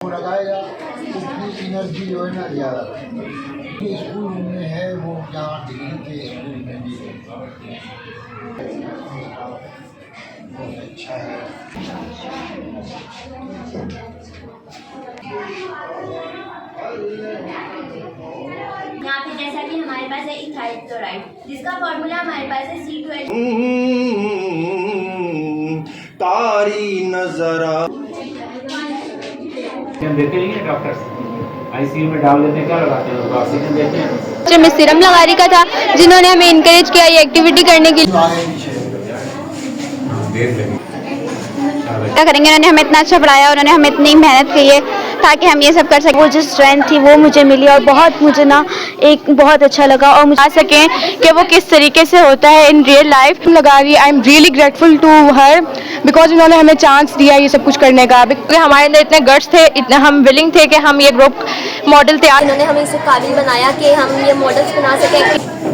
लगाएगा उतनी एनर्जी जो है ना ज़्यादा स्कूल में है वो जहाँ दिल्ली के स्कूल में भी बहुत अच्छा है। यहाँ पे जैसा कि हमारे पास है इथाइल क्लोराइड जिसका फॉर्मूला हमारे पास है C12 तारी नजरा देते नहीं है डॉक्टर आईसीयू में डाल देते हैं, क्या लगाते हैं, ऑक्सीजन देते हैं। जो मैं सीरम लगा रही का था, जिन्होंने हमें इनकरेज किया ये एक्टिविटी करने के लिए। क्या करेंगे, उन्होंने हमें इतना अच्छा पढ़ाया, उन्होंने हमें इतनी मेहनत की है ताकि हम ये सब कर सकें। वो जो स्ट्रेंथ थी वो मुझे मिली और बहुत मुझे ना एक बहुत अच्छा लगा और मुझे बता सकें कि वो किस तरीके से होता है इन रियल लाइफ। लगा रही I am really grateful to her because उन्होंने हमें चांस दिया ये सब कुछ करने का। हमारे अंदर इतने गट्स थे, इतने हम विलिंग थे कि हम ये ग्रुप मॉडल तैयार। उन्होंने हमें इसे काबिल बनाया कि हम ये मॉडल्स बना सकें।